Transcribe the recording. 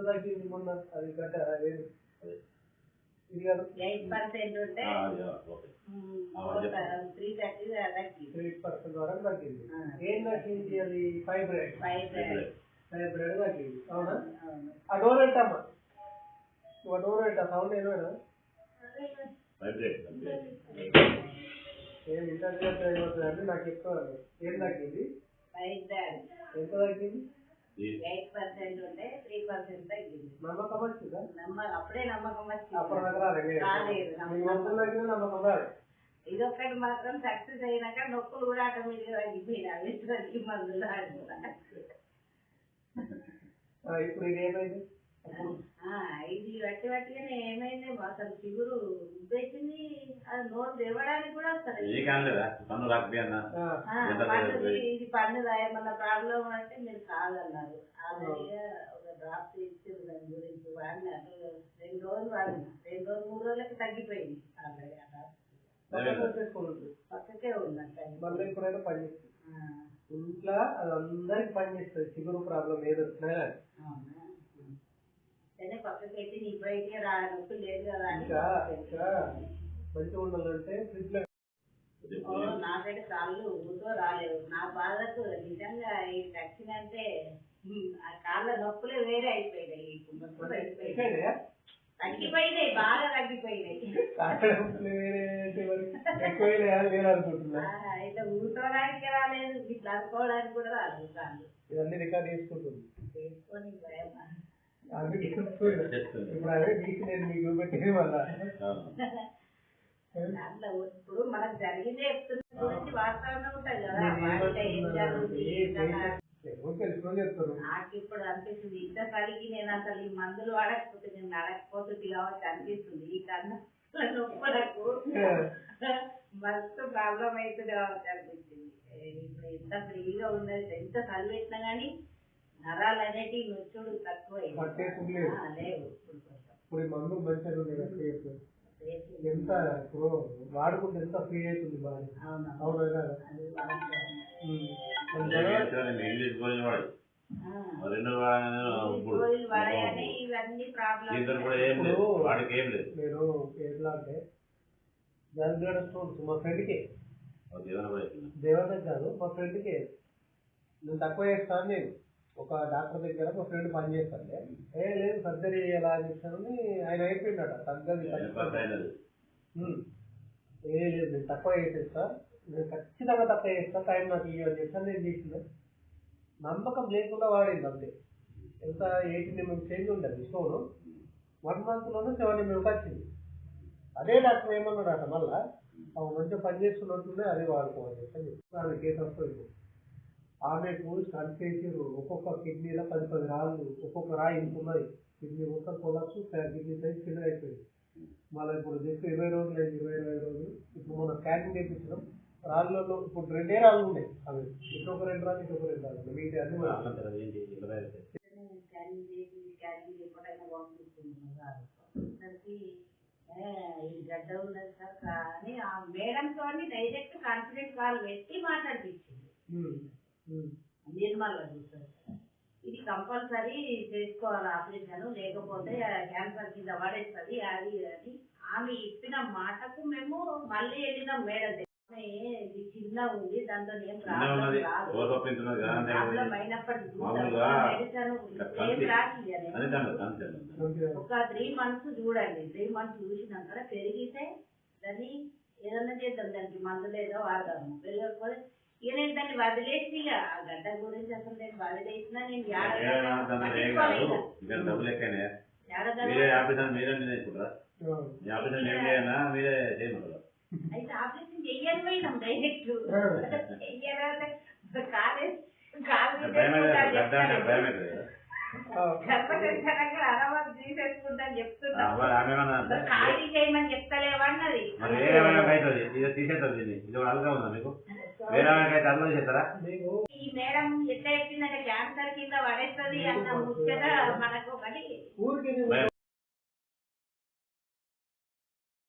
తగ్గింది మొన్న అది గడ్డ ఇది కాదు 8% ఉంటే 3% వరకు తగ్గింది. ఏం తగ్గింది? అది ఫైబ్రాయిడ్ తగ్గింది. అవునా? ఆ డోర్ ఏంటమ్మా? ఒక డోర్ ఏంటా? సౌండ్ ఏమైనా ఏం ఇంటర్వ్యూ అయిపోతుంది నాకు చెప్తాను. ఏం తగ్గింది? ఎంత తగ్గింది? 8% ఉంటే 3% తగ్గింది. నమ్మకం వచ్చిందా? అప్పుడే నమ్మకం వచ్చింది. అప్పుడు రాలేదు. నమ్మకం రాదు. ఇదొక్కటి మాత్రం సక్సెస్ అయినాక నొప్పులు కూడా ఆటోమేటిక్ తగ్గిపోయినాయి. మందులు ఇప్పుడు ఇది ఏమైంది? ఇది వట్టి వట్టిగానే ఏమైంది అసలు చిగురు ఉబ్బేసింది. అది నోరు తెరవడానికి కూడా వస్తుంది. ఇది పన్నుదా ఏమన్నా ప్రాబ్లం అంటే మీరు కాదన్నారు. ఆల్రెడీగా ఒక డ్రాప్స్ ఇచ్చారు దాని గురించి వాడిన 2 రోజులు వాడిన 2 రోజులు 3 రోజులకి తగ్గిపోయింది. ఆల్రెడీ ఆ డ్రాప్స్ పక్కకే ఉందంట. మళ్ళీ ఎప్పుడైనా పనిచేస్తుంది ఇంట్లో, అది అందరికి పనిచేస్తుంది. చిగురు ప్రాబ్లం ఏదో వచ్చినా పక్కకైతే నీ బయటికి నొప్పి లేదు కదా అని ఇంకా మంచిగా ఉండాలంటే ఫ్రిడ్జ్ లో. నాకైతే కాళ్ళు ఊరితో రాలేవు. నా బాధకు నిజంగా ఈ టచ్చింగ్ అంటే ఆ కాళ్ళ నొప్పులే వేరే అయిపోయినాయి. తగ్గిపోయినాయి, బాగా తగ్గిపోయినాయి. అయితే ఊరుకోవడానికి రాలేదు, ఇట్లా అనుకోవడానికి కూడా రాలేదు. కాళ్ళు ఇవన్నీ రికార్డ్ చేసుకుంటుంది. చేసుకొని ఇప్పుడు మనకు జరిగిందే గురించి వాతావరణం ఉంటుంది కదా. నాకు ఇప్పుడు అనిపిస్తుంది ఇంత చలికి నేను అసలు ఈ మందులు వాడకపోతే నేను నడకపోతుంది కాబట్టి అనిపిస్తుంది. ఈ కన్నా నొప్పులకు మస్తు ప్రాబ్లం అవుతుంది కాబట్టి అనిపించింది. ఇప్పుడు ఎంత ఫ్రీగా ఉన్నది, ఎంత చలి పెట్టినా కానీ నరాలు అనేటివి నొచ్చుడు తక్కువ లేవు. ఇప్పుడు మందు మంచిగా ఎంత ఇప్పుడు వాడుకుంటే ఎంత ఫ్రీ అవుతుంది బాగా. అవునా? నేను ఎట్లా అంటే జల్గడ స్టోన్స్ మా ఫ్రెండ్కే, దేవత కాదు మా ఫ్రెండ్కే నేను తక్కువ చేస్తాను. నేను ఒక డాక్టర్ దగ్గర మా ఫ్రెండ్ పని చేస్తాను. లేదు సర్జరీ ఎలా అని చెప్తానని ఆయన అయిపోయిందట. తగ్గది లేదు నేను తక్కువ చేసేస్తా, నేను ఖచ్చితంగా తక్కువ చేస్తా, టైం నాకు ఇవ్వని చెప్తాను. నేను చేసిన నమ్మకం లేకుండా వాడింది అంతే. ఎంత 18 mm చేంజ్ ఉండదు స్టోన్, 1 month లోనే 7 mm వచ్చింది. అదే డాక్టర్ ఏమన్నాడట మళ్ళా మంచిగా పని చేస్తున్నట్టుండే అదే వాడుకోవాలి చెప్పని ఆమె కేసు వస్తుంది. ఆమెకు స్టంట్ చేసారు. ఒక్కొక్క కిడ్నీలో 10 రాళ్ళు, ఒక్కొక్క రాయి ఇంకున్నది. కిడ్నీ మొత్తం కొలాప్స్, కిడ్నీ సైజ్ కింద అయిపోయింది. మళ్ళీ ఇప్పుడు జస్ట్ 20 రోజులు లేదు, 25 రోజులు. ఇప్పుడు మనం స్కానింగ్ చేయించడం రాళ్ళలో ఇప్పుడు 2 రాళ్ళు ఉన్నాయి. అవి ఇటొక 2 రాళ్ళు, ఇటొక 2 రాళ్ళు, మిగతా ఇది గడ్డ ఉన్నది సార్ కానీ ఆ మేడంతో డైరెక్ట్ కాన్ఫిడెంట్ కాల్ పెట్టి మాట్లాడిపించింది. నిర్మల్ చూస్తారు ఇది కంపల్సరీ చేసుకోవాలి ఆపరేషన్, లేకపోతే క్యాన్సర్ కింద పడేస్తుంది అది అని ఆమె ఇచ్చిన మాటకు మేము మళ్ళీ వెళ్ళినాం. మేడం ఇది చిన్న ఉంది, దాంతో ఏం ప్రాబ్లం రాదు, ప్రాబ్లం అయినప్పటికీ మెడిసిన్ ఏం రాసి ఒక 3 months చూడండి. 3 months చూసినాక పెరిగితే దాన్ని ఏదన్నా చేద్దాం, దానికి మందులు ఏదో వాడదాము. పెరగకపోతే ఇక నేను దాన్ని వదిలేసి ఆ గడ్డ గురించి అసలు నేను వదిలేసినా నేను అయితే ఆపరేషన్ చెయ్యని పోయినాం డైరెక్ట్. అరవకు తీసేసుకుంటా చెప్తున్నా, ఖాళీ చేయమని చెప్తలేవన్నది. ఈ మేడం ఎట్లా చెప్పిందంటే క్యాన్సర్ కింద పడేస్తుంది అన్న ముచ్చట మనకు